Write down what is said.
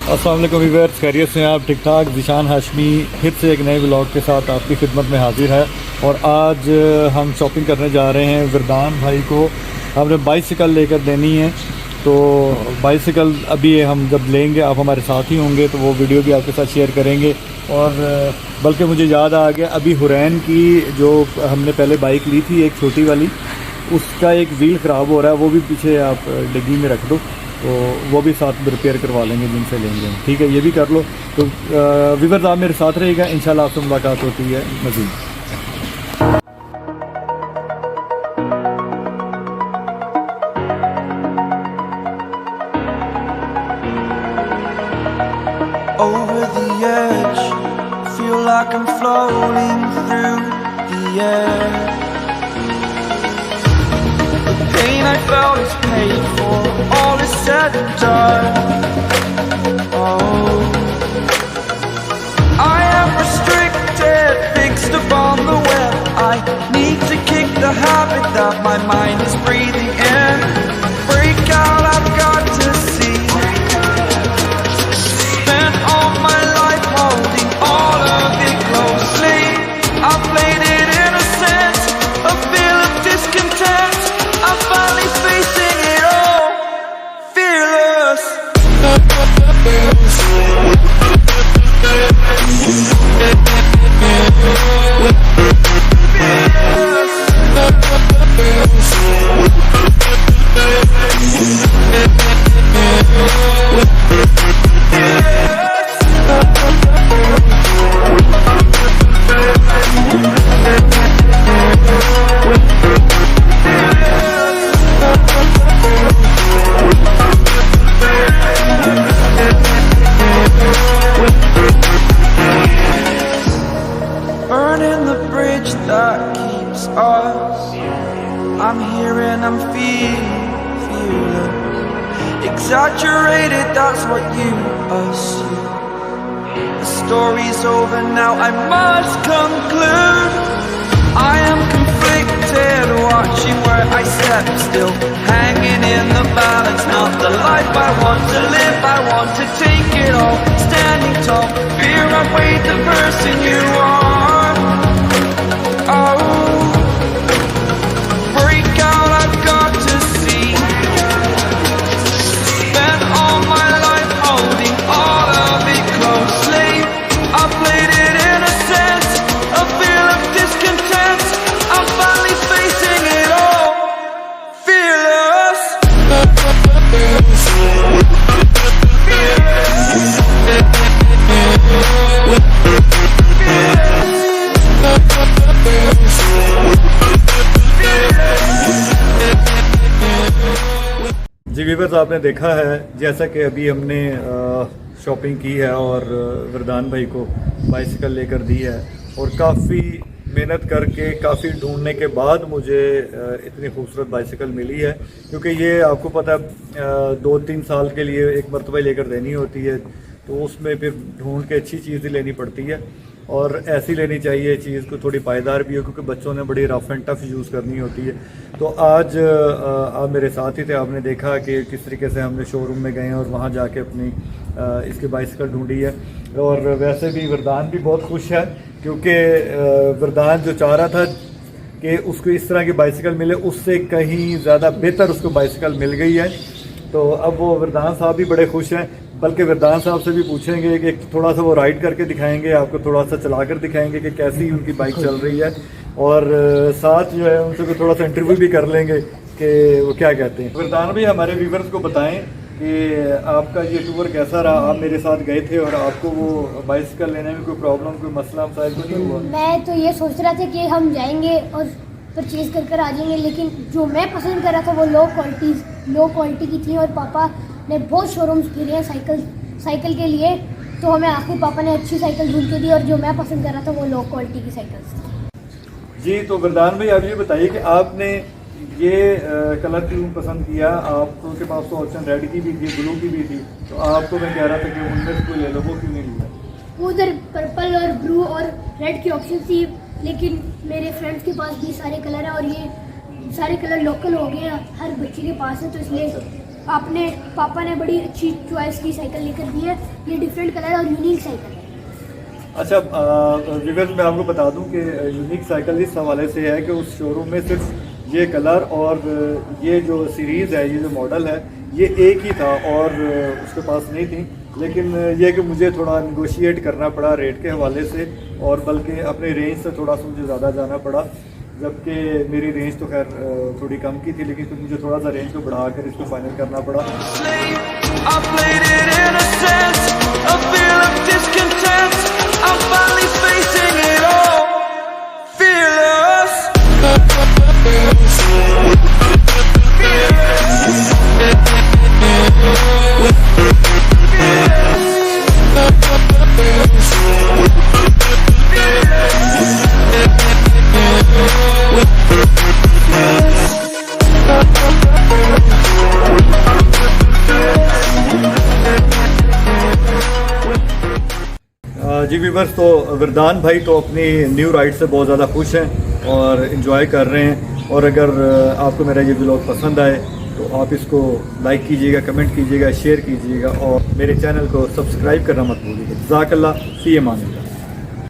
अस्सलाम वालेकुम व्यूअर्स, खैरियत से आप? ठीक ठाक। ज़ीशान हाशमी फिर से एक नए व्लॉग के साथ आपकी खिदमत में हाजिर है। और आज हम शॉपिंग करने जा रहे हैं। विरदान भाई को हमने बाइसिकल लेकर देनी है, तो बाइसिकल अभी हम जब लेंगे आप हमारे साथ ही होंगे, तो वो वीडियो भी आपके साथ शेयर करेंगे। और बल्कि मुझे याद आ गया, अभी हुरैन की जो हमने पहले बाइक ली थी एक छोटी वाली, उसका एक व्हील ख़राब हो रहा है, वो भी पीछे आप डिग्गी में रख दो, तो वो भी साथ में रिपेयर करवा लेंगे जिनसे लेंगे। ठीक है, ये भी कर लो। तो व्यूअर्स आप मेरे साथ रहेगा, इंशाल्लाह आपसे मुलाकात होती है मज़ीद। Over the edge, feel like I'm floating through the air. The pain I felt is paid for, all is said and done. Oh, I am restricted, fixed upon the web. I need to kick the habit that my mind is breathing in. Break out, I've got to see. Spent all my life holding all of it closely. I played it innocent, a feel of discontent. I'm finally facing it all, fearless. Burning the bridge that keeps us. I'm here and I'm feeling exaggerated, that's what you assume. The story's over now, I must conclude. I am conflicted, watching where I step still, hanging in the balance. Not the life I want to live, I want to take it all. Standing tall, fear I weighed the person you are. Oh, break out, I've got to see. Spent all my life holding all of it closely. I played it innocent, a feel of discontent. I'm finally facing it all, fearless. जी viewers, आपने देखा है जैसा कि अभी हमने shopping की है और विरदान भाई को बाइसिकल लेकर दी है। और काफ़ी मेहनत करके, काफ़ी ढूंढने के बाद मुझे इतनी खूबसूरत बाइसिकल मिली है। क्योंकि ये आपको पता है 2-3 साल के लिए एक मरतबा लेकर देनी होती है, तो उसमें फिर ढूंढ के अच्छी चीज़ लेनी पड़ती है। और ऐसी लेनी चाहिए चीज़ को, थोड़ी पायदार भी हो, क्योंकि बच्चों ने बड़ी रफ एंड टफ यूज़ करनी होती है। तो आज आप मेरे साथ ही थे, आपने देखा कि किस तरीके से हमने शोरूम में गए और वहाँ जाके अपनी इसकी बाइसिकल ढूंढी है। और वैसे भी विरदान भी बहुत खुश है, क्योंकि विरदान जो चाह रहा था कि उसको इस तरह की बाइसिकल मिले, उससे कहीं ज़्यादा बेहतर उसको बाइसिकल मिल गई है। तो अब वो विरदान साहब भी बड़े खुश हैं। बल्कि विरदान साहब से भी पूछेंगे कि थोड़ा सा वो राइड करके दिखाएंगे, आपको थोड़ा सा चला कर दिखाएंगे कि कैसी उनकी बाइक चल रही है। और साथ जो है उनसे थोड़ा सा इंटरव्यू भी कर लेंगे कि वो क्या कहते हैं। विरदान भी हमारे व्यूवर्स को बताएं कि आपका ये टूर कैसा रहा। आप मेरे साथ गए थे और आपको वो बाइसिकल लेने में कोई प्रॉब्लम, कोई मसला मसाइल तो नहीं हुआ? मैं तो ये सोच रहा था कि हम जाएंगे और परचेज़ कर आ जाएंगे, लेकिन जो मैं पसंद कर रहा था वो लो क्वालिटी की थी। और पापा ने बहुत शोरूम्स फिरे हैं साइकिल के लिए, तो हमें आखिर पापा ने अच्छी साइकिल ढूंढ के दी, और जो मैं पसंद कर रहा था वो लो क्वालिटी की साइकिल थी। जी, तो विरदान भाई आप ये बताइए कि आपने ये कलर क्यों पसंद किया? आपको के पास तो ऑप्शन रेड की भी थी, ब्लू की भी थी, तो आपको मैं कह रहा था कि उनमें से कोई ले लो, वो क्यों नहीं लिया? वो उधर पर्पल और ब्लू और रेड की ऑप्शन थी, लेकिन मेरे फ्रेंड्स के पास भी सारे कलर हैं और ये सारे कलर लोकल हो गए हैं, हर बच्चे के पास है, तो इसलिए पापा ने बड़ी अच्छी चॉइस की साइकिल लेकर दी है। ये डिफरेंट कलर और यूनिक साइकिल है। अच्छा व्यूअर्स, मैं आपको बता दूं कि यूनिक साइकिल इस हवाले से है कि उस शोरूम में सिर्फ ये कलर और ये जो सीरीज़ है, ये जो मॉडल है, ये एक ही था और उसके पास नहीं थी। लेकिन ये कि मुझे थोड़ा निगोशिएट करना पड़ा रेट के हवाले से, और बल्कि अपने रेंज से थोड़ा सा मुझे ज़्यादा जाना पड़ा, जबकि मेरी रेंज तो खैर थोड़ी कम की थी, लेकिन फिर मुझे थोड़ा सा रेंज को बढ़ा कर इसको फाइनल करना पड़ा। I played it innocent, a feel of discontent. I'm finally facing it all, fearless. जी व्यूअर्स, तो विरदान भाई तो अपनी न्यू राइड से बहुत ज़्यादा खुश हैं और इन्जॉय कर रहे हैं। और अगर आपको मेरा ये व्लॉग पसंद आए तो आप इसको लाइक कीजिएगा, कमेंट कीजिएगा, शेयर कीजिएगा और मेरे चैनल को सब्सक्राइब करना मत भूलिएगा। जज़ाकल्लाह, फ़ी अमान अल्लाह।